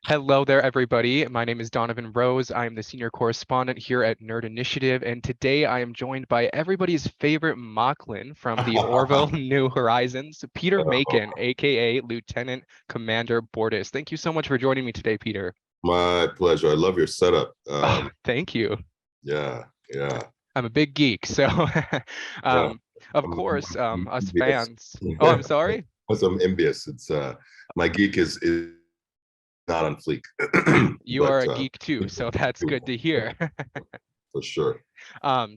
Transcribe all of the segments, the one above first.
Hello there, everybody. My name is Donavan Rose. I am the senior correspondent here at Nerd Initiative, and today I am joined by everybody's favorite Mocklin from the Orville New Horizons, Peter Macon, aka Lieutenant Commander Bortus. Thank you so much for joining me today, Peter. My pleasure. I love your setup. Thank you. Yeah, yeah, I'm a big geek, so yeah. of course, I'm us envious. fans. Oh, I'm sorry. I'm envious. It's my geek is not on fleek, You are but a geek too, so that's good to hear. for sure. Um,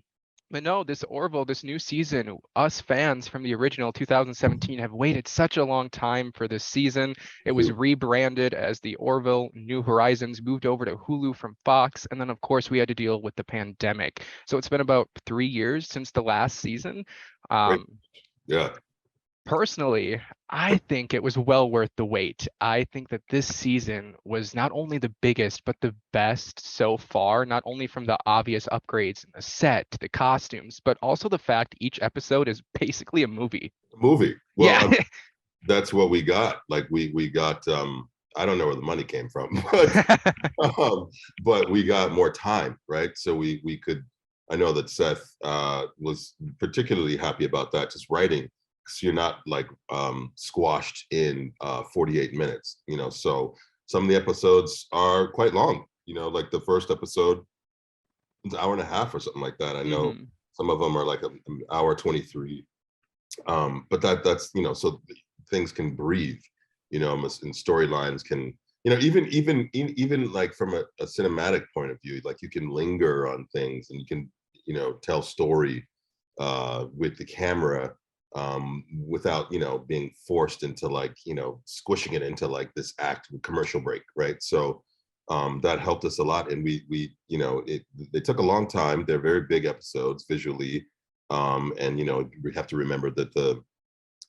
but no, this Orville, this new season, us fans from the original 2017 have waited such a long time for this season. It was rebranded as the Orville New Horizons, moved over to Hulu from Fox, and then of course we had to deal with the pandemic. So it's been about 3 years since the last season. Great. Um, Yeah. Personally, I think it was well worth the wait. I think that this season was not only the biggest, but the best so far, not only from the obvious upgrades in the set, the costumes, but also the fact each episode is basically a movie. Movie. Well, Yeah. that's what we got. Like we got. I don't know where the money came from, but we got more time, right? So we could. I know that Seth was particularly happy about that, just writing. So you're not like squashed in 48 minutes, So some of the episodes are quite long, like the first episode is an hour and a half or something like that. I know Hmm. some of them are like an hour 23. But that's so things can breathe, and storylines can, even like from a cinematic point of view, like you can linger on things and you can, tell story with the camera without being forced into like squishing it into like this act commercial break, right? So that helped us a lot, and we they took a long time. They're very big episodes visually, and we have to remember that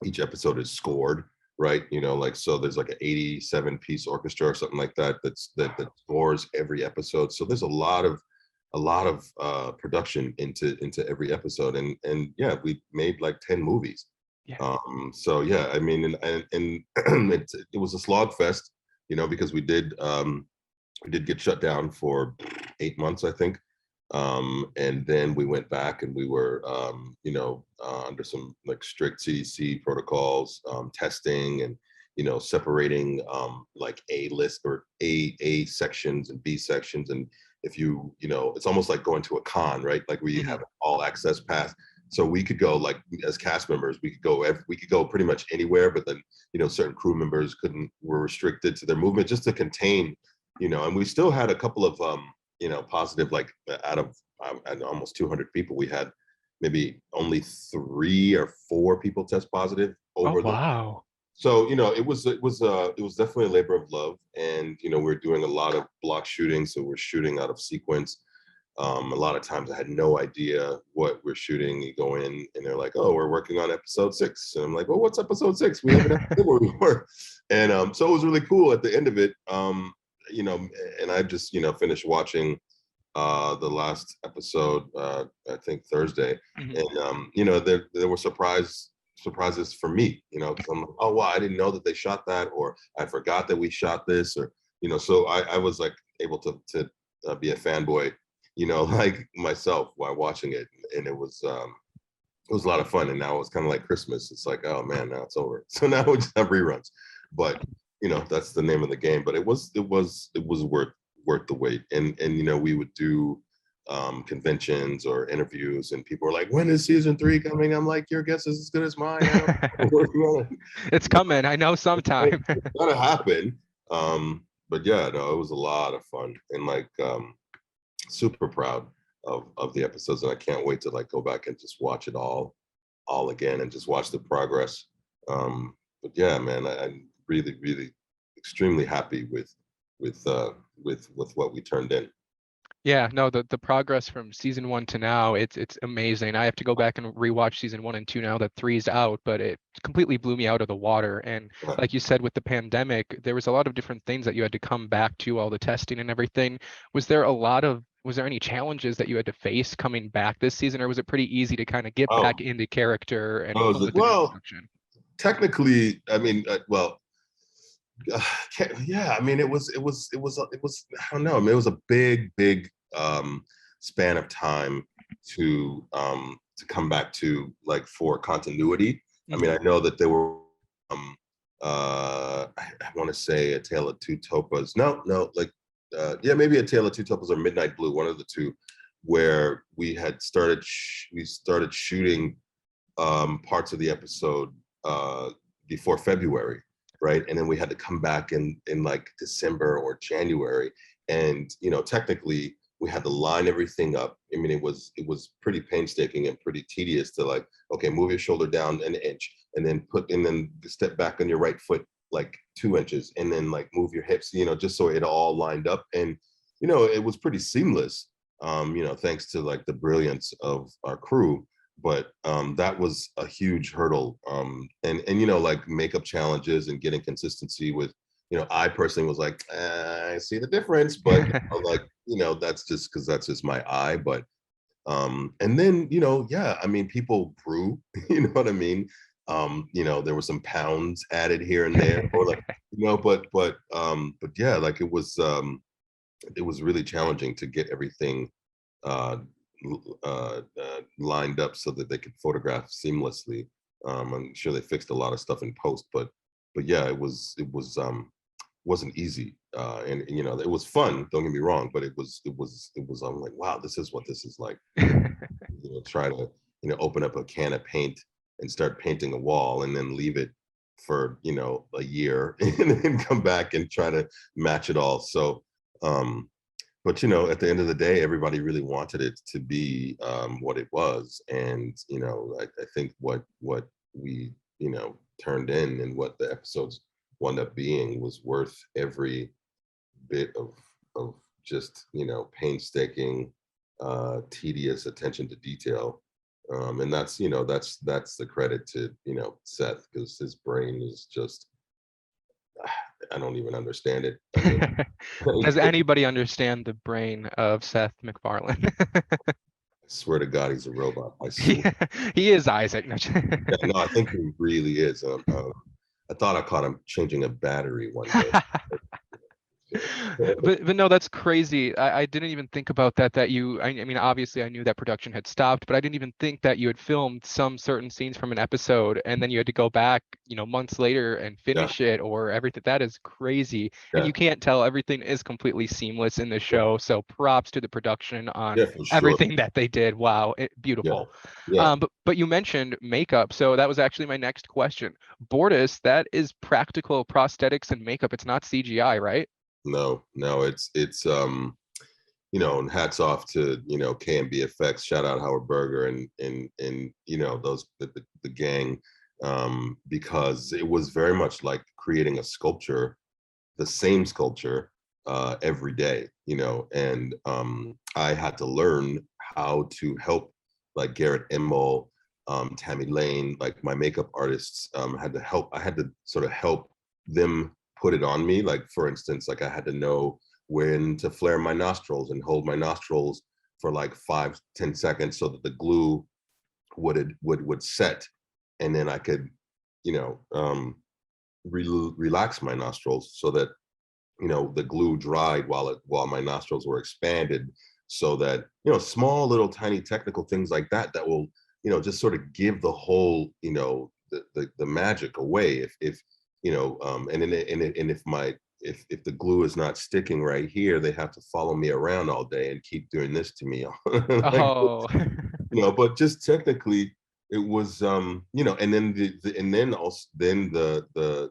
each episode is scored, right? Like, so there's like an 87-piece orchestra or something like that that scores every episode. So there's a lot of production into every episode, and yeah, we made like 10 movies. Yeah. So yeah, I mean, and it was a slog fest, because we did get shut down for 8 months, I think. And then we went back and we were, under some like strict CDC protocols, testing and, separating like A list or A sections and B sections. And if it's almost like going to a con, right? Like where you Hmm. have all access pass. So we could go, like, as cast members, we could go pretty much anywhere, but then, certain crew members were restricted to their movement just to contain, and we still had a couple of, positive, like out of almost 200 people, we had maybe only 3 or 4 people test positive Oh, over the. wow. So it was definitely a labor of love, and we're doing a lot of block shooting, so we're shooting out of sequence. A lot of times I had no idea what we're shooting. You go in and they're like, "Oh, we're working on episode 6," and I'm like, "Well, what's episode 6? We haven't where we were." And so it was really cool at the end of it. You know, and I just finished watching the last episode, I think Thursday, Hmm. and there were surprises for me, because I'm like, oh wow, I didn't know that they shot that, or I forgot that we shot this, or so I was like able to be a fanboy, like myself while watching it, and it was a lot of fun. And now it's kind of like Christmas. It's like, oh man, now it's over. So now we just have reruns. But that's the name of the game. But it was worth the wait. And we would do conventions or interviews, and people are like, when is season 3 coming? I'm like, your guess is as good as mine. I don't know. Working on it. It's coming. I know sometime. It's gonna happen. But yeah, no, it was a lot of fun, and like super proud of the episodes, and I can't wait to like go back and just watch it all again and just watch the progress. But yeah, man, I'm really, really extremely happy with what we turned in. Yeah, no, the progress from season 1 to now, it's amazing. I have to go back and rewatch season 1 and 2 now that 3's out, but it completely blew me out of the water. And like you said, with the pandemic, there was a lot of different things that you had to come back to, all the testing and everything. Was there any challenges that you had to face coming back this season, or was it pretty easy to kind of get back Oh, into character and oh, flow with the new well, production? technically, I mean, well, Yeah, I mean, it was I don't know. I mean, it was a big span of time to come back to, like, for continuity. I mean, I know that there were I want to say A Tale of Two Topas. No, like yeah, maybe A Tale of Two Topas or Midnight Blue, one of the two, where we had started we started shooting parts of the episode before February, right? And then we had to come back in like December or January, and technically we had to line everything up. I mean, it was pretty painstaking and pretty tedious to, like, okay, move your shoulder down an inch, and then step back on your right foot like 2 inches, and then like move your hips, just so it all lined up. And it was pretty seamless, thanks to like the brilliance of our crew. But that was a huge hurdle, and like makeup challenges and getting consistency with, I personally was like, I see the difference, but like, that's just because that's just my eye. But and then, yeah, I mean, people grew, you know what I mean? There were some pounds added here and there, or like, but yeah, like it was really challenging to get everything uh, lined up so that they could photograph seamlessly. I'm sure they fixed a lot of stuff in post, but yeah, it was wasn't easy, and it was fun. Don't get me wrong, but it was. I'm like, wow, this is what this is like. Try to open up a can of paint and start painting a wall, and then leave it for a year, and then come back and try to match it all. So but at the end of the day, everybody really wanted it to be what it was. And I think what we turned in, and what the episodes wound up being, was worth every bit of just painstaking, tedious attention to detail. And that's the credit to Seth, because his brain is just, I don't even understand it. I Does mean, anybody understand the brain of Seth MacFarlane? I swear to God, he's a robot. I he, swear. he is Isaac. No. Yeah, no, I think he really is. I thought I caught him changing a battery one day. But no, that's crazy. I didn't even think about that. I mean, obviously I knew that production had stopped, but I didn't even think that you had filmed some certain scenes from an episode and then you had to go back, months later and Yeah, finish it or everything. That is crazy. And yeah, you can't tell, everything is completely seamless in the yeah, show. So props to the production on yeah, for sure. everything that they did. Wow, Yeah, beautiful. yeah. But you mentioned makeup, so that was actually my next question. Bortus, that is practical prosthetics and makeup. It's not CGI, right? No, it's and hats off to KMB Effects. Shout out Howard Berger and those the gang, because it was very much like creating a sculpture, the same sculpture, every day, and I had to learn how to help, like Garrett Emmel, Tammy Lane, like my makeup artists, had to help. I had to sort of help them put it on me. Like, for instance, like I had to know when to flare my nostrils and hold my nostrils for like 5-10 seconds, so that the glue would set, and then I could, you know, um, relax my nostrils so that the glue dried while my nostrils were expanded, so that small little tiny technical things like that will just sort of give the whole the magic away. If and if if the glue is not sticking right here, they have to follow me around all day and keep doing this to me. Like, Oh. but just technically it was and then and then also then the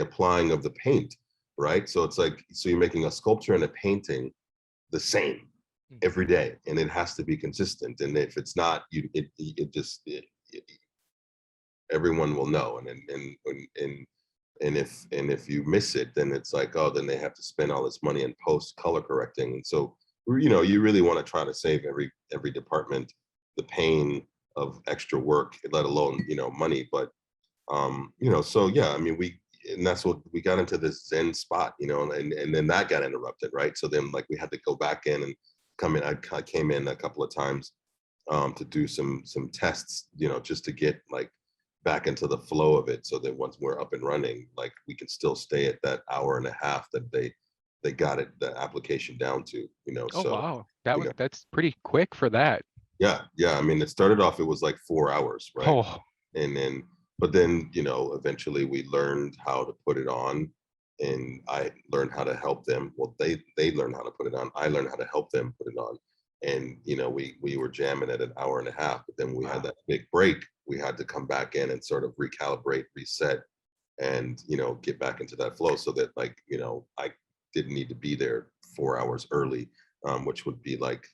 applying of the paint, right? So it's like, so you're making a sculpture and a painting the same every day, and it has to be consistent. And if it's not, everyone will know. And if you miss it, then it's like, oh, then they have to spend all this money in post color correcting. And so you really want to try to save every department the pain of extra work, let alone money. But so yeah, I mean, and that's what we got into, this zen spot, and then that got interrupted, right? So then, like, we had to go back in and come in. I came in a couple of times to do some tests, just to get like back into the flow of it, so that once we're up and running, like we can still stay at that hour and a half that they got it, the application down to, Oh so, wow, you know, that's pretty quick for that. yeah. I mean, it started off, it was like 4 hours, right? Oh, And then, but then, eventually we learned how to put it on, and I learned how to help them. Well, they learned how to put it on. I learned how to help them put it on. And, we were jamming at an hour and a half, but then we had wow. that big break. We had to come back in and sort of recalibrate, reset, and, get back into that flow, so that, like, I didn't need to be there 4 hours early, which would be like,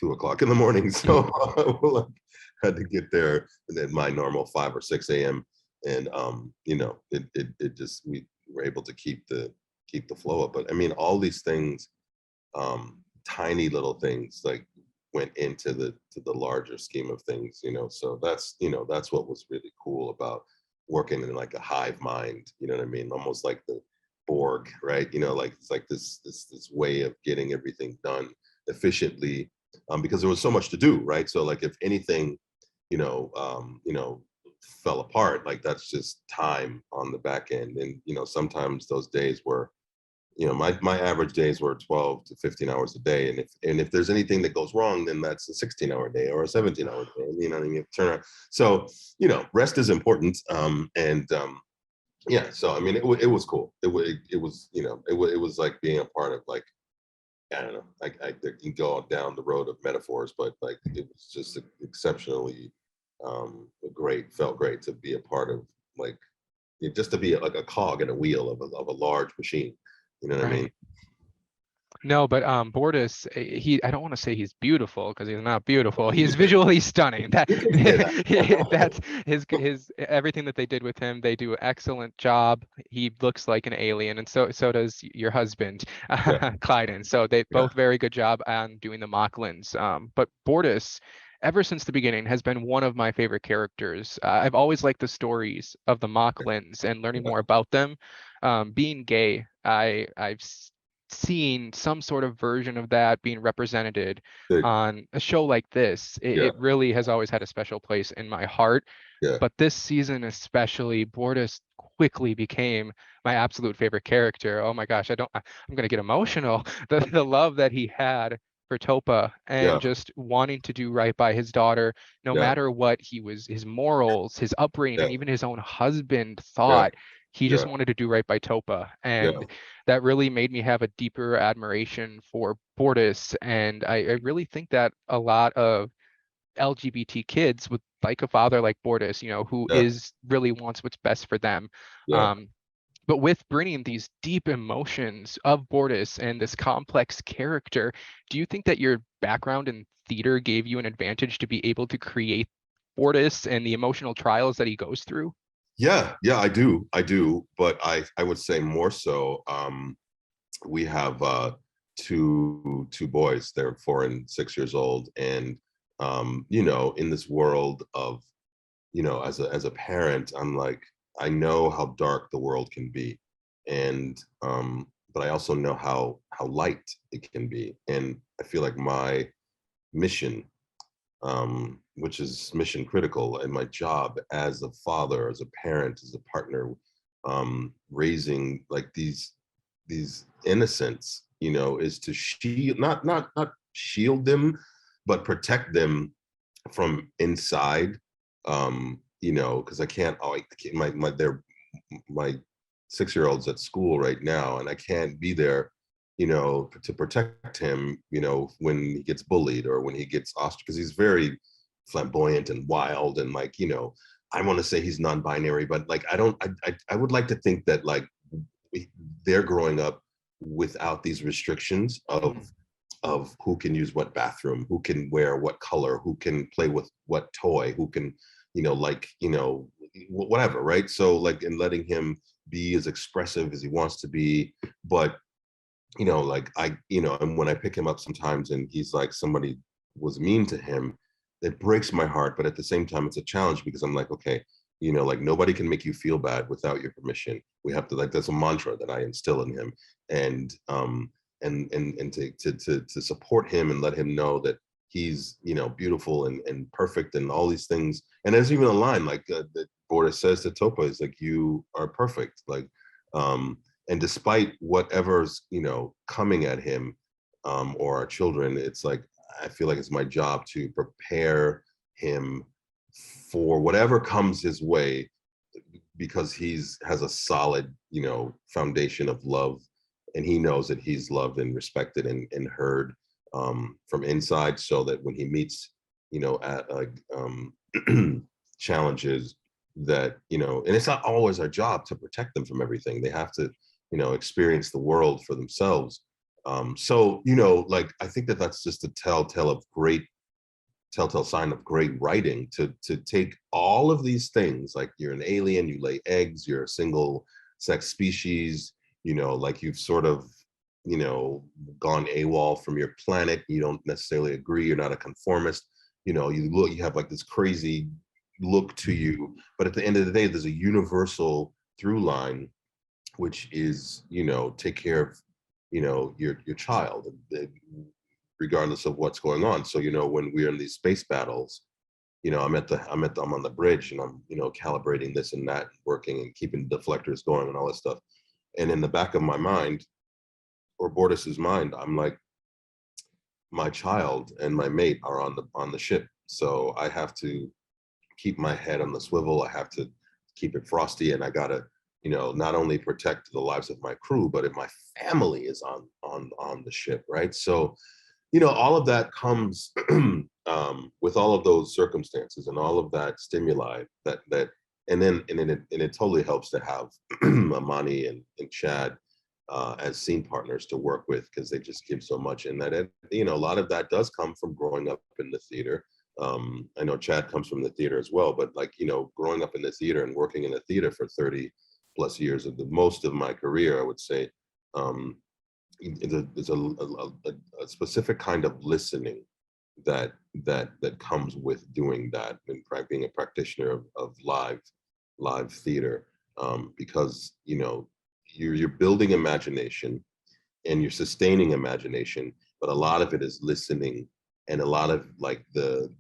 2 o'clock in the morning. So like, had to get there, and then my normal 5 or 6 a.m. And it just, we were able to keep the flow up. But I mean, all these things, tiny little things, like, went into the larger scheme of things, so that's what was really cool about working in like a hive mind, you know what I mean, almost like the Borg, right? Like, it's like this way of getting everything done efficiently, because there was so much to do, right? So like, if anything, fell apart, like, that's just time on the back end. And sometimes those days were, my average days were 12 to 15 hours a day, and if there's anything that goes wrong, then that's a 16-hour day or a 17-hour day, what I mean, turn around. So, rest is important, and yeah. So I mean, it was cool. It was, it was like being a part of, like, I don't know, I can go down the road of metaphors, but like, it was just exceptionally, felt great to be a part of, like, just to be like a cog in a wheel of a large machine. You know what I mean? Right. No, but Bortus, I don't want to say he's beautiful, because he's not beautiful. He's visually stunning. That You can say that's that. his everything that they did with him. They do an excellent job. He looks like an alien, and so does your husband, Yeah, Clyden. So they yeah, both very good job on doing the Mocklins. But Bortus, ever since the beginning, has been one of my favorite characters. I've always liked the stories of the Mocklins and learning yeah. more about them. Being gay, I've seeing some sort of version of that being represented Good. on a show like this, Yeah, it really has always had a special place in my heart. yeah, But this season especially, Bortus quickly became my absolute favorite character. Oh my gosh, I'm gonna get emotional. The love that he had for Topa, yeah, and just wanting to do right by his daughter, no yeah, matter what his morals, his upbringing, yeah, and even his own husband yeah, thought. He just yeah, wanted to do right by Topa. yeah, And that really made me have a deeper admiration for Bortus. And I really think that a lot of LGBT kids would like a father like Bortus, who yeah, is really wants what's best for them. yeah. Um, but with bringing these deep emotions of Bortus and this complex character, do you think that your background in theater gave you an advantage to be able to create Bortus and the emotional trials that he goes through? Yeah, I do, but I would say more so. We have two boys. They're 4 and 6 years old, and in this world of, as a parent, I'm like, I know how dark the world can be, and but I also know how light it can be, and I feel like my mission, which is mission critical, and my job as a father, as a parent, as a partner, raising like these innocents, is to shield, not shield them, but protect them from inside. Because my 6-year-old's at school right now, and I can't be there, to protect him, when he gets bullied or when he gets ostracized, because he's very flamboyant and wild, and like, I want to say he's non-binary, but like, I don't, I would like to think that, like, they're growing up without these restrictions Mm, of who can use what bathroom, who can wear what color, who can play with what toy, who can, like, whatever, right? So like, in letting him be as expressive as he wants to be, but like, and when I pick him up sometimes and he's like, somebody was mean to him, it breaks my heart, but at the same time it's a challenge, because I'm like, okay, like, nobody can make you feel bad without your permission. We have to, like, that's a mantra that I instill in him, and to support him and let him know that he's, you know, beautiful and perfect and all these things. And there's even a line like that Bortus says to Topa, is like, you are perfect. Like, and despite whatever's, you know, coming at him, or our children, it's like, I feel like it's my job to prepare him for whatever comes his way, because has a solid, you know, foundation of love, and he knows that he's loved and respected and heard, from inside, so that when he meets, you know, at like challenges, that, you know, and it's not always our job to protect them from everything. They have to, you know, experience the world for themselves. So, you know, like, I think that that's just a telltale sign of great writing, to take all of these things, like you're an alien, you lay eggs, you're a single sex species, you know, like you've sort of, you know, gone AWOL from your planet, you don't necessarily agree, you're not a conformist, you know, you have like this crazy look to you, but at the end of the day, there's a universal through line, which is, you know, take care of, you know, your child, regardless of what's going on. So, you know, when we're in these space battles, you know, I'm on the bridge, and I'm, you know, calibrating this and that, working and keeping deflectors going and all this stuff. And in the back of my mind, or Bortus's mind, I'm like, my child and my mate are on the ship. So I have to keep my head on the swivel. I have to keep it frosty, and I gotta, you know, not only protect the lives of my crew, but if my family is on the ship, right? So, you know, all of that comes with all of those circumstances and all of that stimuli, and it totally helps to have Amani and Chad as scene partners to work with, because they just give so much. And you know, a lot of that does come from growing up in the theater. I know Chad comes from the theater as well, but like, you know, growing up in the theater and working in the theater for 30 plus years of the most of my career, I would say, there's a specific kind of listening that comes with doing that, and being a practitioner of live theater, because, you know, you're building imagination and you're sustaining imagination, but a lot of it is listening, and a lot of like the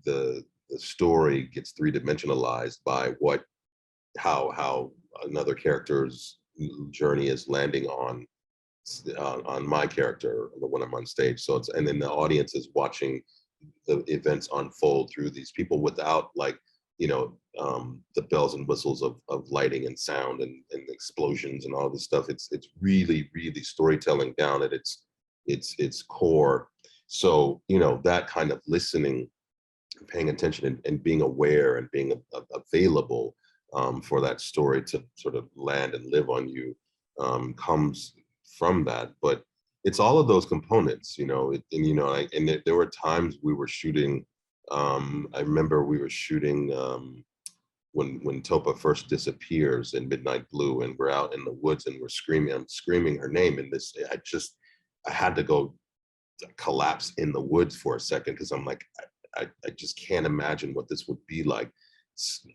story gets three-dimensionalized by how another character's journey is landing on my character when I'm on stage. So and then the audience is watching the events unfold through these people without, like, you know, the bells and whistles of lighting and sound and explosions and all this stuff. It's really storytelling down at its core. So, you know, that kind of listening, paying attention, and being aware and being available for that story to sort of land and live on you, comes from that. But it's all of those components, you know. And you know, there were times we were shooting. I remember we were shooting when Topa first disappears in Midnight Blue, and we're out in the woods and I'm screaming her name, and I had to go collapse in the woods for a second, because I'm like, I just can't imagine what this would be like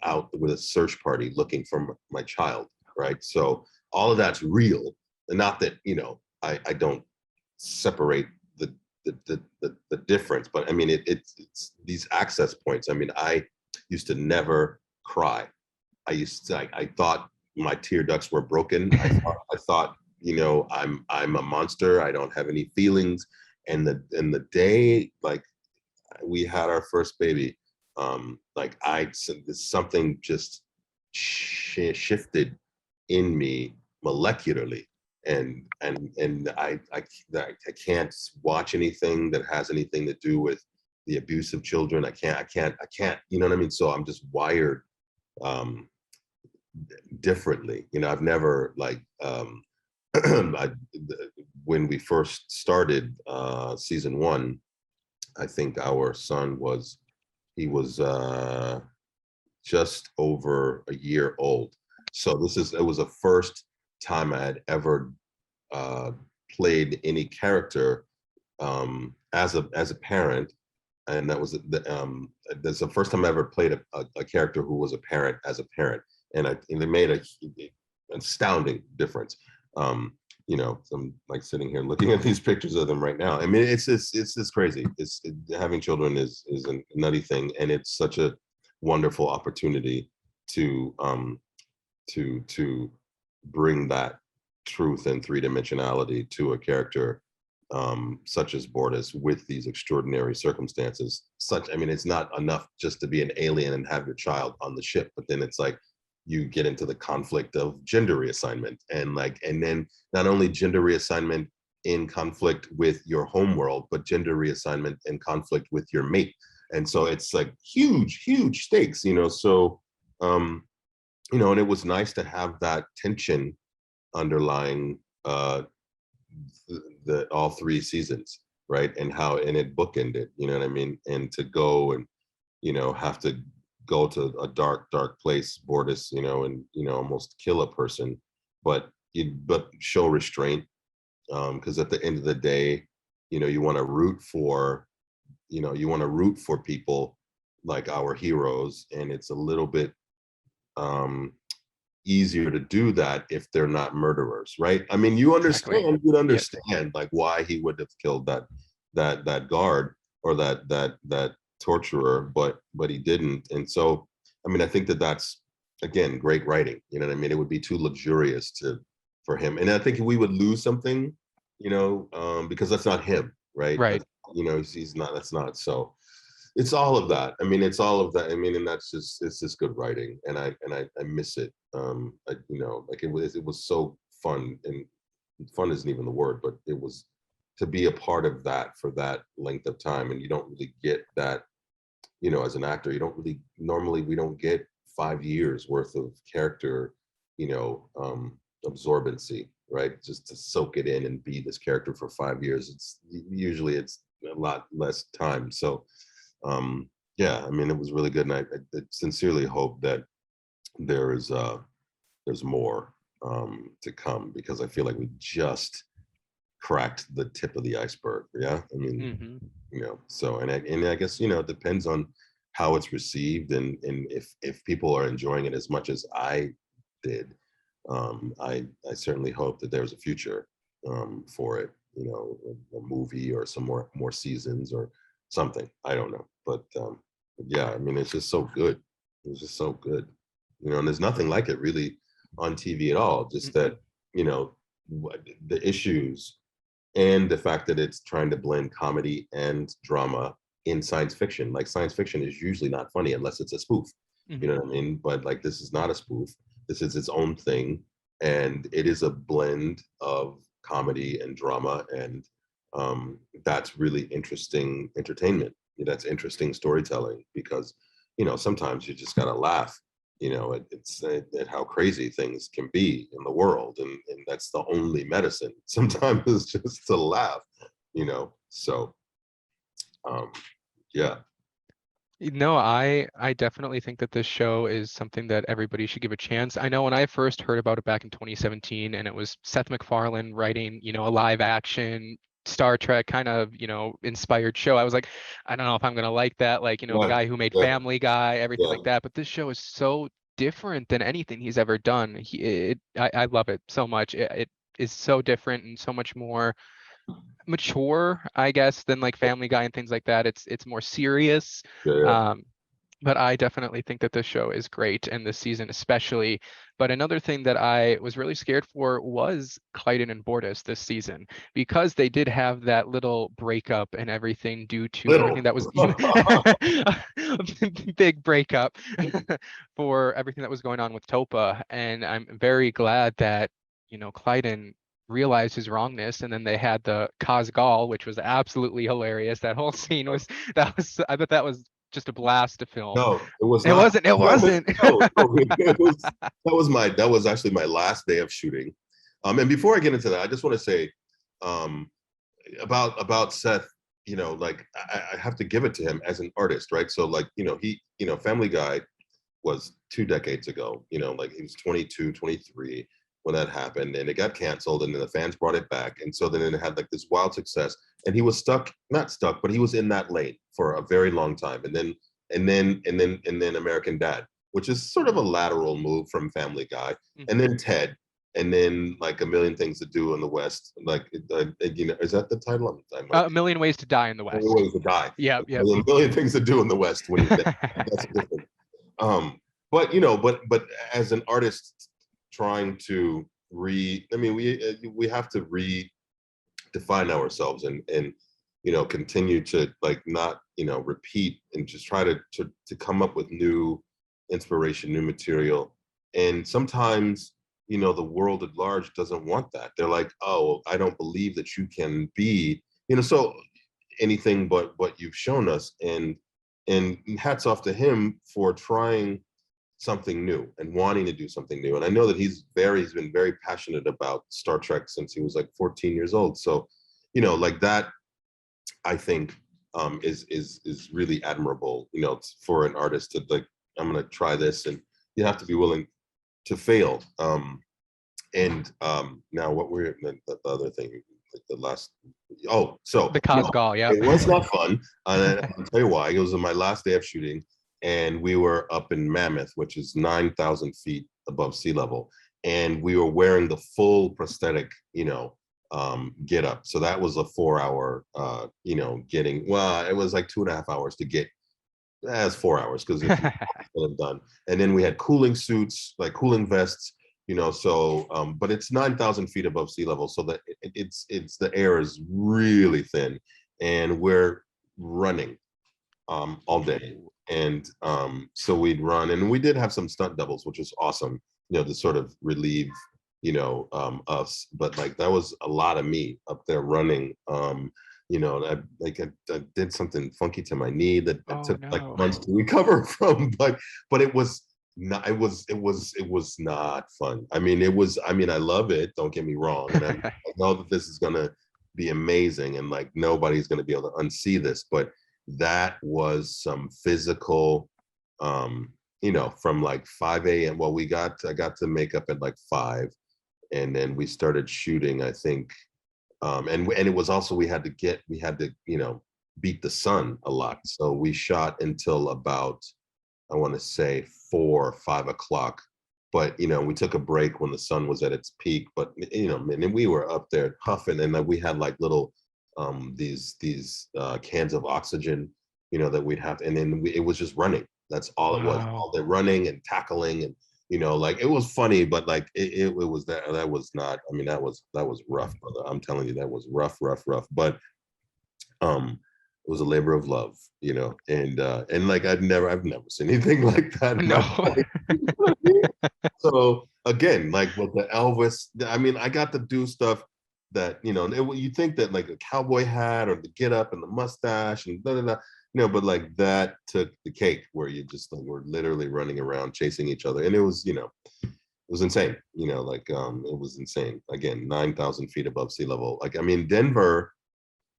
out with a search party looking for my child, right? So all of that's real, and not that, you know, I don't separate the difference, but I mean, it's these access points. I mean, I used to never cry. I thought my tear ducts were broken. I thought, you know, I'm a monster. I don't have any feelings. And the day, like, we had our first baby, like, something just shifted in me molecularly, and I can't watch anything that has anything to do with the abuse of children. I can't, you know what I mean? So I'm just wired differently. You know, I've never, like, when we first started season 1, I think our son was just over a year old. So it was the first time I had ever played any character as a parent, and that's the first time I ever played a character who was a parent as a parent, and it made an astounding difference. I'm like sitting here looking at these pictures of them right now. I mean, it's just crazy. Having children is a nutty thing, and it's such a wonderful opportunity to to bring that truth and three-dimensionality to a character such as Bortus with these extraordinary circumstances. I mean, it's not enough just to be an alien and have your child on the ship, but then it's like you get into the conflict of gender reassignment, and then not only gender reassignment in conflict with your home world, but gender reassignment in conflict with your mate. And so it's like huge stakes, so and it was nice to have that tension underlying the all three seasons, right? And it bookended, you know what I mean? And to go and have to go to a dark place, Bortus, and almost kill a person, but show restraint, because at the end of the day, you want to root for people like our heroes, and it's a little bit easier to do that if they're not murderers, right? I mean, you'd understand like why he would have killed that guard or that torturer, but he didn't. And so, I mean, I think that's again great writing. You know what I mean? It would be too luxurious for him, and I think we would lose something, because that's not him, right? Right. He's not. That's not so. It's all of that. I mean, it's all of that. I mean, and it's just good writing, and I miss it. Like it was so fun, and fun isn't even the word, but it was to be a part of that for that length of time, and you don't really get that, as an actor, you don't really normally we don't get 5 years worth of character, absorbency, right? Just to soak it in and be this character for 5 years. It's usually a lot less time. So yeah, I mean, it was really good, and I sincerely hope that there's more to come, because I feel like we just cracked the tip of the iceberg. Yeah, I mean, so and I guess it depends on how it's received, and if people are enjoying it as much as I did. I certainly hope that there's a future for it, a movie or some more seasons or something. I don't know, but yeah, I mean, it's just so good. It's just so good, and there's nothing like it really on TV at all. Just that, the issues and the fact that it's trying to blend comedy and drama in science fiction. Like, science fiction is usually not funny unless it's a spoof. You know what I mean? But like, this is not a spoof. This is its own thing, and it is a blend of comedy and drama, and that's really interesting entertainment. That's interesting storytelling, because sometimes you just gotta laugh, at how crazy things can be in the world, and that's the only medicine sometimes, is just to laugh. So yeah. I definitely think that this show is something that everybody should give a chance. I know when I first heard about it back in 2017, and it was Seth MacFarlane writing, a live action Star Trek kind of, inspired show. I was like, I don't know if I'm gonna like that. Like, the guy who made Family Guy, everything like that. But this show is so different than anything he's ever done. I love it so much. It is so different and so much more mature, I guess, than like Family Guy and things like that. It's more serious. But I definitely think that this show is great, and this season especially. But another thing that I was really scared for was Clyden and Bortus this season, because they did have that little breakup and everything due to everything that was big breakup for everything that was going on with Topa. And I'm very glad that, Clyden realized his wrongness, and then they had the Kazgal, which was absolutely hilarious. That whole scene was I thought that was just a blast to film. No, it was It not. wasn't. It wasn't. No, that was actually my last day of shooting. And before I get into that, I just want to say about Seth. Like, I have to give it to him as an artist, right? So like, he, Family Guy was 2 decades ago. Like, he was 22, 23 when that happened, and it got canceled, and then the fans brought it back, and so then it had like this wild success, and he was not stuck, but he was in that lane for a very long time, and then American Dad, which is sort of a lateral move from Family Guy, and then Ted, and then like A Million Things to Do in the West. Like, is that the title? I might A Million Ways to Die in the Million West. Ways to Die. Yep. A Million Things to Do in the West. When that's different. But but as an artist trying to we have to redefine ourselves and continue to like not repeat and just try to come up with new inspiration, new material. And sometimes the world at large doesn't want that. They're like, oh, I don't believe that you can be so anything but what you've shown us. And hats off to him for trying something new and wanting to do something new. And I know that he's been very passionate about Star Trek since he was like 14 years old. So like that, I think is really admirable, for an artist to like, I'm gonna try this, and you have to be willing to fail. Now what were the other thing, like the last, so The Cosgall, yeah. it was not fun. And I'll tell you why. It was on my last day of shooting, and we were up in Mammoth, which is 9,000 feet above sea level, and we were wearing the full prosthetic, get up. So that was a 4-hour, it was like 2.5 hours to get. That's 4 hours because it's done. And then we had cooling suits, like cooling vests, but it's 9,000 feet above sea level, so that it's the air is really thin, and we're running all day. And so we'd run, and we did have some stunt doubles, which was awesome, to sort of relieve us. But like that was a lot of me up there running. I did something funky to my knee that took like months to recover from, but it was not, it was not fun. I love it, don't get me wrong, and I know that this is gonna be amazing, and like nobody's gonna be able to unsee this, but that was some physical, from like 5 a.m. Well, I got to makeup at like 5, and then we started shooting, I think. And it was also, we had to beat the sun a lot. So we shot until about, I want to say 4 or 5 o'clock. But, we took a break when the sun was at its peak. But, and we were up there huffing, and we had like little, these cans of oxygen, that we'd have. And then it was just running. That's all it was. All the running and tackling, and like it was funny, but like it was that was not. That was rough, brother. I'm telling you, that was rough. But it was a labor of love, and like I've never seen anything like that. No. So again, like with the Elvis, I got to do stuff that you think that like a cowboy hat or the get up and the mustache and blah, blah, blah. But like that took the cake, where you just like were literally running around chasing each other, and it was it was insane. It was insane. Again, 9,000 feet above sea level. Like Denver,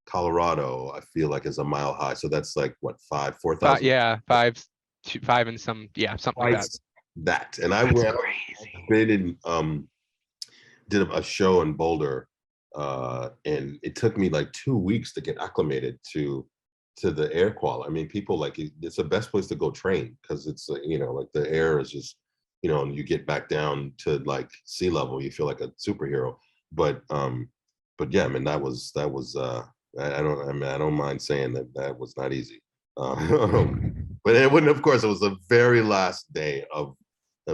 Colorado, I feel like is a mile high, so that's like what 4,000. Yeah, 5 and some, something like that. That, and I went and did a show in Boulder, and it took me like 2 weeks to get acclimated to the air quality. People like it's the best place to go train, because it's like the air is just and you get back down to like sea level, you feel like a superhero. But yeah, that was I don't mind saying that was not easy. But it wouldn't, of course, it was the very last day of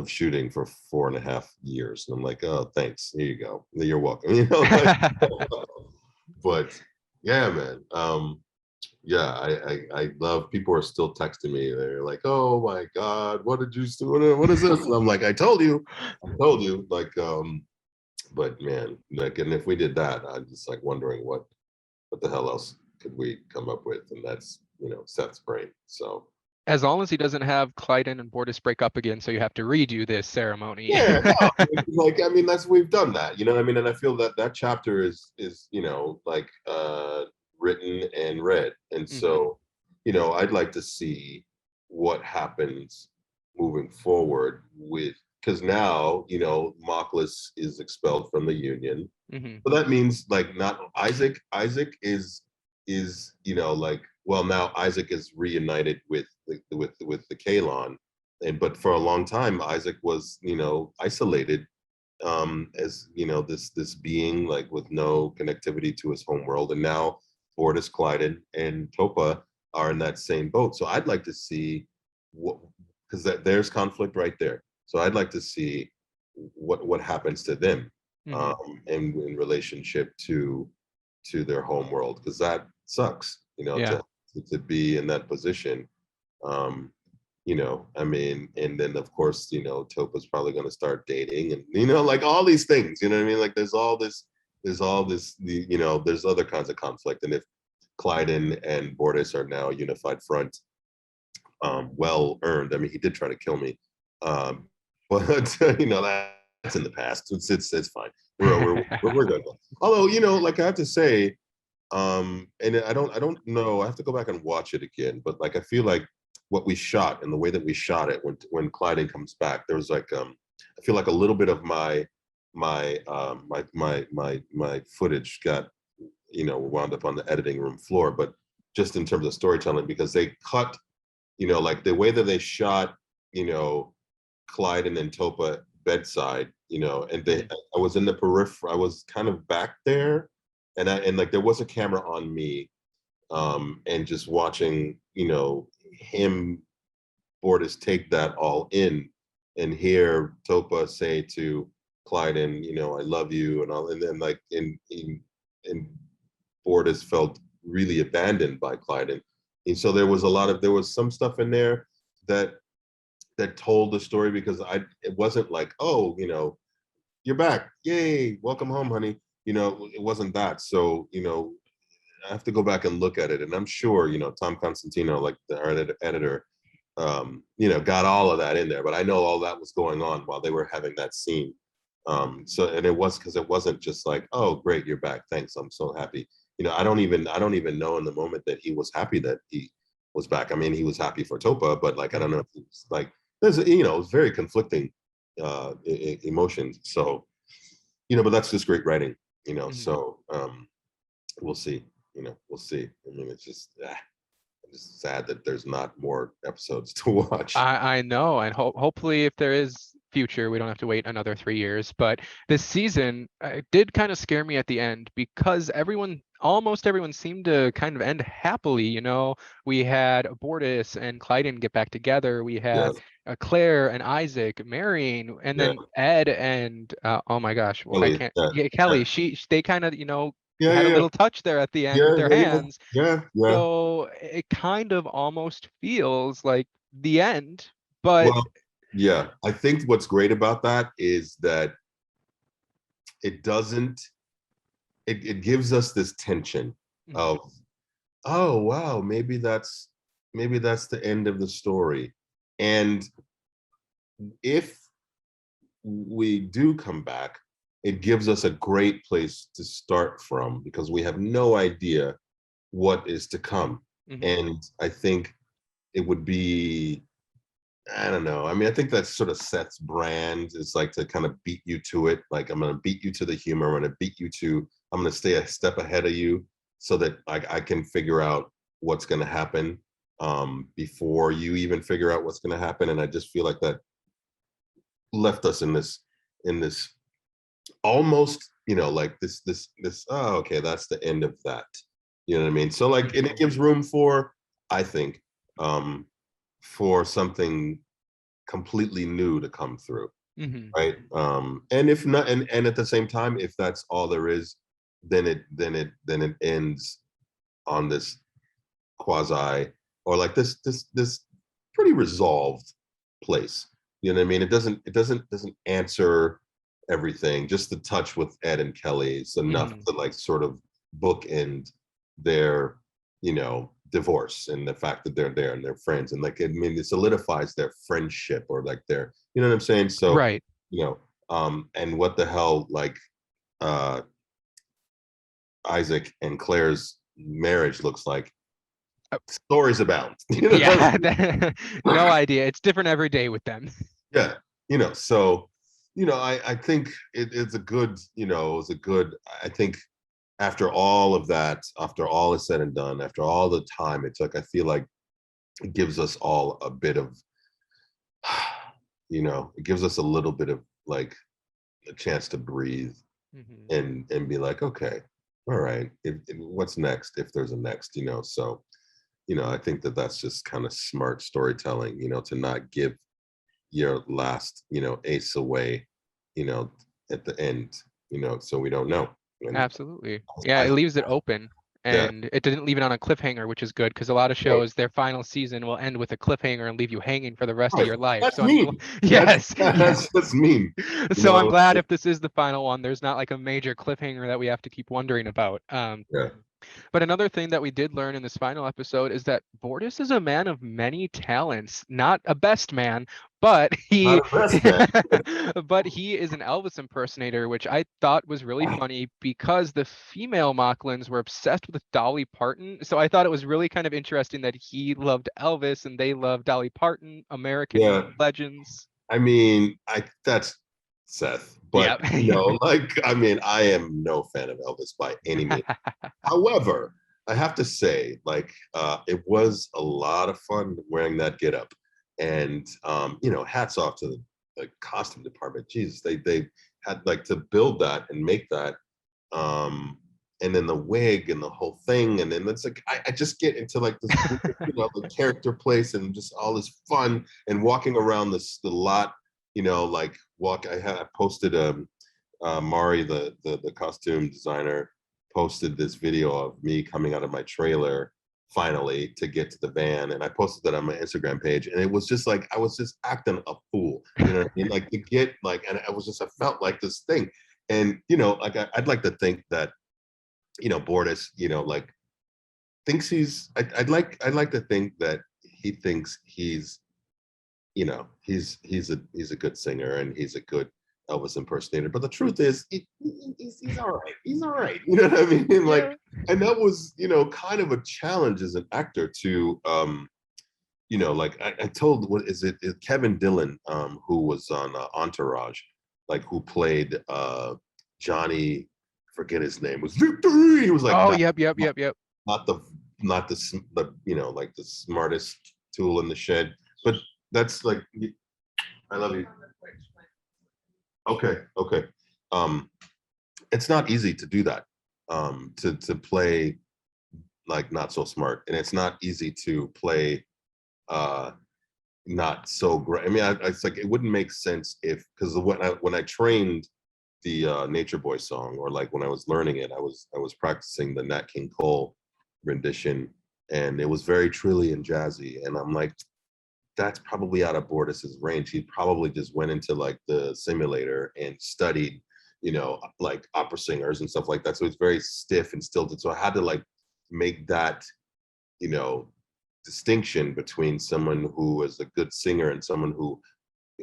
shooting for 4.5 years, and I'm like, oh, thanks, here you go, you're welcome. But yeah, man. I love, people are still texting me. They're like, oh my God, what did you do? What is this? And I'm like, I told you. Like, but man, like, and if we did that, I'm just like wondering what the hell else could we come up with? And that's, Seth's brain. So as long as he doesn't have Clyden and Bortus break up again, so you have to redo this ceremony. Yeah, no, like that's, we've done that, and I feel that chapter is like written and read, and so I'd like to see what happens moving forward with, because now Mockless is expelled from the Union, so that means like not Isaac is like, well, now Isaac is reunited with the Kalon, but for a long time Isaac was isolated as this being like with no connectivity to his home world, and now Bortus, Clyden, and Topa are in that same boat. So I'd like to see what, because there's conflict right there. So I'd like to see what happens to them, in relationship to their home world, because that sucks, Yeah. to be in that position. I mean, and then of course, Topa's probably going to start dating, and like all these things, what I mean? Like there's all this, there's other kinds of conflict. And if Clyden and Bortus are now a unified front, well earned. I mean, he did try to kill me, but that's in the past. It's fine. We're good. Although, like I have to say, and I don't know, I have to go back and watch it again, but like I feel like what we shot and the way that we shot it when Clyden comes back, there was like I feel like a little bit of my footage got wound up on the editing room floor, but just in terms of storytelling, because they cut, like the way that they shot, Clyden and Topa bedside, and I was in the periphery, I was kind of back there, and like there was a camera on me, and just watching, him, Bortus, take that all in, and hear Topa say to Clyden, I love you, and all, and then like in Bortus felt really abandoned by Clyden, and so there was some stuff in there that told the story, because it wasn't like, oh, you're back, yay, welcome home, honey, it wasn't that. So I have to go back and look at it, and I'm sure Tom Constantino, like our editor, got all of that in there, but I know all that was going on while they were having that scene. So, and it was because it wasn't just like, oh great, you're back, thanks, I'm so happy. I don't even know in the moment that he was happy that he was back. I mean, he was happy for Topa, but like I don't know if it's like there's it's very conflicting emotions. So but that's just great writing. So we'll see. We'll see. I mean, it's just sad that there's not more episodes to watch. I know, and hopefully, if there is future, we don't have to wait another 3 years. But this season did kind of scare me at the end, because almost everyone seemed to kind of end happily. We had Bortus and Clyden get back together. We had Claire and Isaac marrying, and then Ed and oh my gosh, well, I Kelly, can't. Yeah, Kelly. They kind of had a yeah, little touch there at the end with their hands. So it kind of almost feels like the end, but Well, yeah, I think what's great about that is that it doesn't, it gives us this tension of, oh wow, maybe that's the end of the story. And if we do come back, it gives us a great place to start from, because we have no idea what is to come. And I think it would be, I don't know. I mean, I think that's sort of Seth's brand. It's like to kind of beat you to it. Like, I'm going to beat you to the humor. I'm going to beat you to, I'm going to stay a step ahead of you so that I can figure out what's going to happen before you even figure out what's going to happen. And I just feel like that left us in this almost, like this, oh, okay, that's the end of that. You know what I mean? So like, and it gives room for, I think, for something completely new to come through, right? And if not, and at the same time, if that's all there is, then it ends on this quasi, or like this pretty resolved place. You know what I mean? It doesn't answer everything. Just the touch with Ed and Kelly is enough to like sort of bookend their divorce, and the fact that they're there and they're friends, and like, I mean, it solidifies their friendship, or like their, you know what I'm saying? So right. And what the hell, like Isaac and Claire's marriage looks like, stories abound. Yeah, no idea. It's different every day with them. Yeah, so I think it's a good, I think after all of that, after all is said and done, after all the time it took, I feel like it gives us all a bit of, it gives us a little bit of like, a chance to breathe Mhm. and be like, okay, all right, what's next if there's a next, So, I think that that's just kind of smart storytelling, to not give your last, ace away, you know, at the end, so we don't know. And Absolutely. Yeah, I, it leaves it open, yeah, and it didn't leave it on a cliffhanger, which is good because a lot of right, shows, their final season will end with a cliffhanger and leave you hanging for the rest of right. your life. That's So I'm glad. mean. That's Yes, yeah. that's mean. You So I'm know, glad if this is the final one, there's not like a major cliffhanger that we have to keep wondering about. yeah. But another thing that we did learn in this final episode is that Bortus is a man of many talents, not a best man, but Not he a best man. but he is an Elvis impersonator, which I thought was really funny because the female Mocklins were obsessed with Dolly Parton. So I thought it was really kind of interesting that he loved Elvis and they loved Dolly Parton, American Yeah. legends. I mean, that's Seth, Yeah. but like, I mean, I am no fan of Elvis by any means. However, I have to say, like, it was a lot of fun wearing that getup, and hats off to the costume department. Jesus, they had like to build that and make that, and then the wig and the whole thing, and then it's like I just get into like this, the character place and just all this fun and walking around the lot, like I posted Mari, the costume designer, posted this video of me coming out of my trailer finally to get to the van, and I posted that on my Instagram page, and it was just like I was just acting a fool, what I mean? Like to get like, and I felt like this thing, and like I'd like to think that Bortus, like thinks I'd like to think that he thinks he's a good singer and he's a good Elvis impersonator. But the truth is, he's all right. He's all right. You know what I mean? And like, Yeah. and that was, kind of a challenge as an actor to, like I told, what is it? Kevin Dillon, who was on Entourage, like who played Johnny, forget his name, was Victory. He was like Oh, yep, yep, yep, yep. not the like the smartest tool in the shed, but that's like, I love you. Okay, okay. Um, it's not easy to do that. To play like not so smart, and it's not easy to play uh not so great. I mean, it's like it wouldn't make sense if, because when I trained the Nature Boy song, or like when I was learning it, I was practicing the Nat King Cole rendition, and it was very trilly and jazzy, and I'm like, that's probably out of Bortus's range. He probably just went into like the simulator and studied, like opera singers and stuff like that. So it's very stiff and stilted. So I had to like make that, you know, distinction between someone who is a good singer and someone who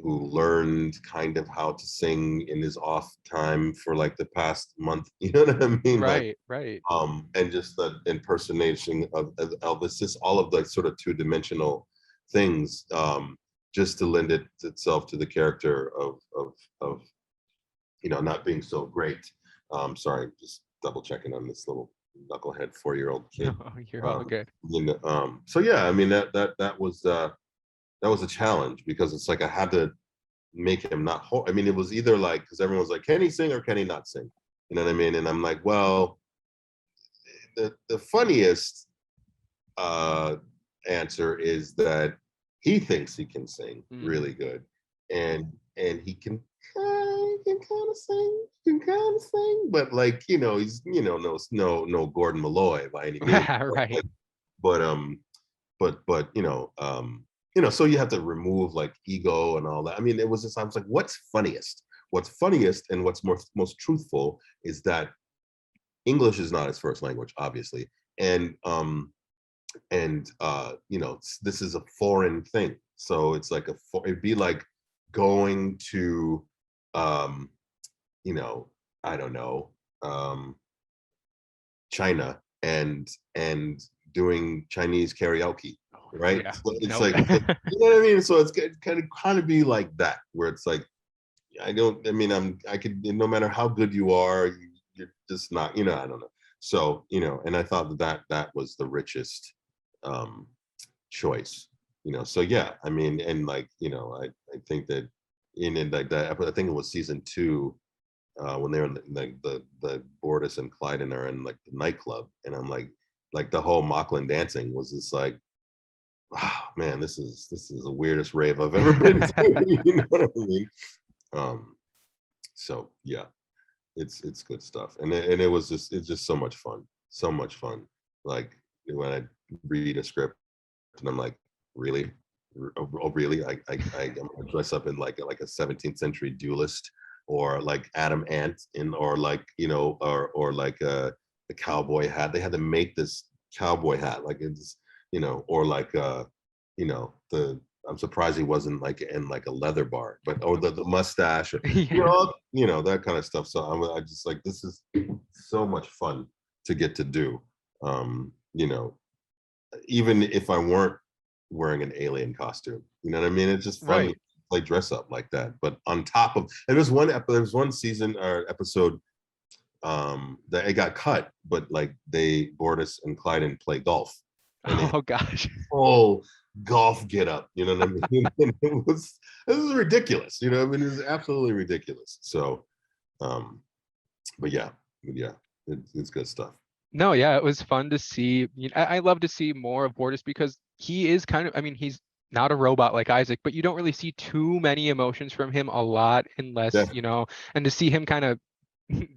learned kind of how to sing in his off time for like the past month. You know what I mean? Like, Right, right. and just the impersonation of Elvis, just all of the sort of two-dimensional things, just to lend itself to the character of not being so great. Sorry, just double checking on this little knucklehead 4-year-old kid. Oh, you're all good. So yeah, I mean that was a challenge, because it's like I had to make him not. I mean, it was either like, because everyone was like, can he sing or can he not sing? You know what I mean? And I'm like, well, the funniest uh, answer is that he thinks he can sing really Mhm. good, and he can kind of sing, but like he's no Gordon Malloy by any means. Right. But but so you have to remove like ego and all that. I mean, it was just, I was like, what's funniest and what's most truthful is that English is not his first language, obviously, and this is a foreign thing, so it's like it'd be like going to um you know I don't know, um China, and doing Chinese karaoke, Oh, right? yeah. So it's Nope. like, you know what I mean? So it's kind of be like that, where it's like, I mean, I could, no matter how good you are, you're just not, I don't know. So, and I thought that was the richest um choice, so yeah, I mean, and like, I think that in like that, I think it was season 2, when they're in the Bortus and Clyde are in like the nightclub, and I'm like the whole Mocklin dancing was just like, oh, man, this is the weirdest rave I've ever been to. You know what I mean? So yeah, it's good stuff, and it's just so much fun. Like when I read a script and I'm like, really? Oh, really? I'm gonna dress up in like a 17th century duelist, or like Adam Ant or like, or like the cowboy hat. They had to make this cowboy hat, like it's, or like I'm surprised he wasn't like in like a leather bar, but or the mustache, or, that kind of stuff. So I just like, this is so much fun to get to do. Even if I weren't wearing an alien costume, you know what I mean? It's just fun to play dress up like that. But on top of, there was one season or episode that it got cut, but like Bortus and Clyde play golf. Oh gosh. Oh, golf get up, you know what I mean? And this is ridiculous, I mean, it's absolutely ridiculous. So but yeah, it's good stuff. No, yeah, it was fun to see. I love to see more of Bortus because he is kind of, I mean, he's not a robot like Isaac, but you don't really see too many emotions from him a lot unless, and to see him kind of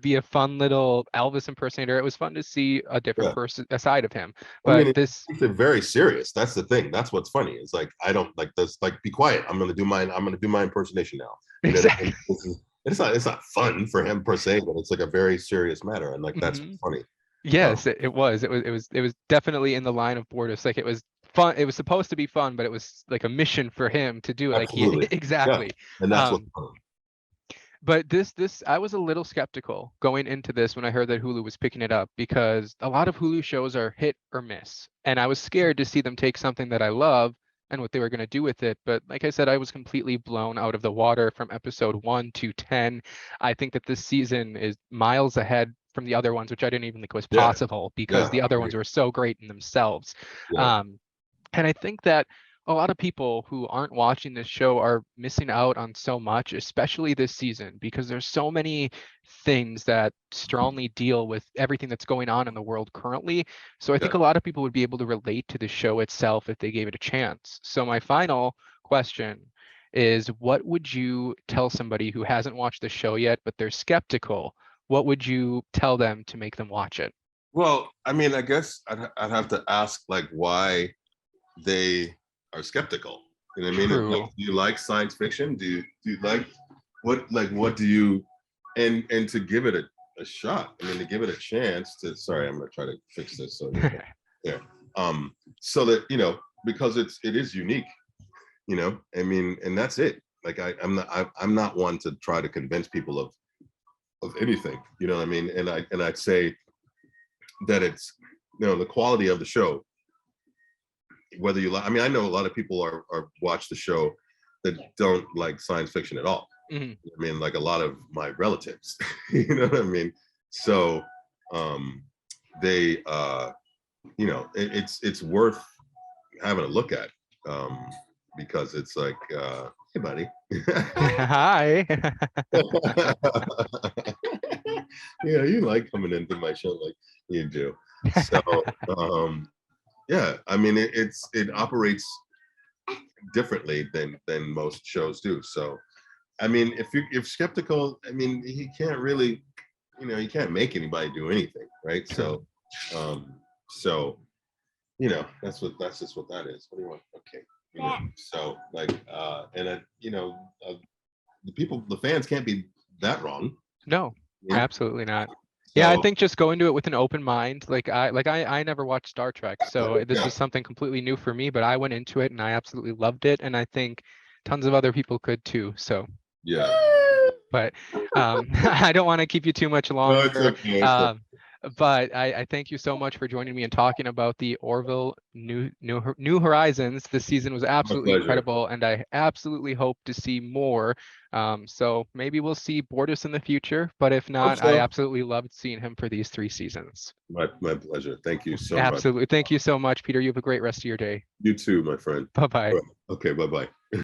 be a fun little Elvis impersonator, it was fun to see a different person, a side of him. But I mean, it's very serious. That's the thing. That's what's funny. It's like, I don't like this, like, be quiet. I'm gonna do my impersonation now. Exactly. It's not fun for him per se, but it's like a very serious matter, and like that's funny. Yes, it was definitely in the line of Bortus. Like, it was fun. It was supposed to be fun, but it was like a mission for him to do it. Absolutely. Like exactly. Yeah. And that's what's fun. But I was a little skeptical going into this when I heard that Hulu was picking it up, because a lot of Hulu shows are hit or miss. And I was scared to see them take something that I love and what they were going to do with it. But like I said, I was completely blown out of the water from episode 1 to 10. I think that this season is miles ahead from the other ones, which I didn't even think was possible, because the other ones were so great in themselves. And I think that a lot of people who aren't watching this show are missing out on so much, especially this season, because there's so many things that strongly deal with everything that's going on in the world currently. So I think a lot of people would be able to relate to the show itself if they gave it a chance. So my final question is, what would you tell somebody who hasn't watched the show yet, but they're skeptical? What would you tell them to make them watch it? Well, I mean, I guess I'd have to ask, like, why they are skeptical. You know what I mean? Like, do you like science fiction? Do you like what do you, and to give it a shot. I mean, to give it a chance to. Sorry, I'm gonna try to fix this. So yeah, so that because it is unique. I mean, and that's it. Like, I'm not one to try to convince people of anything. You know what I mean? And I'd say that it's the quality of the show. Whether you like, I mean, I know a lot of people are watch the show that don't like science fiction at all. I mean, like a lot of my relatives, you know what I mean? So they it's worth having a look at, because it's like, hey buddy. Hi. Yeah, you like coming into my show like you do. So yeah, I mean, it operates differently than most shows do. So, I mean, if you're skeptical, I mean, he can't really, you can't make anybody do anything, right? So, that's just what that is. What do you want? Okay. So like, and the fans can't be that wrong. No, absolutely not. Yeah, I think just go into it with an open mind. Like I never watched Star Trek, so this was something completely new for me, but I went into it and I absolutely loved it, and I think tons of other people could too. So yeah. But I don't want to keep you too much longer. No, it's okay. But I thank you so much for joining me and talking about the Orville New Horizons. This season was absolutely incredible, and I absolutely hope to see more. So maybe we'll see Bortus in the future, but if not, I absolutely loved seeing him for these 3 seasons. My pleasure. Thank you so much. Absolutely. Thank you so much, Peter. You have a great rest of your day. You too, my friend. Bye-bye. Okay, bye-bye.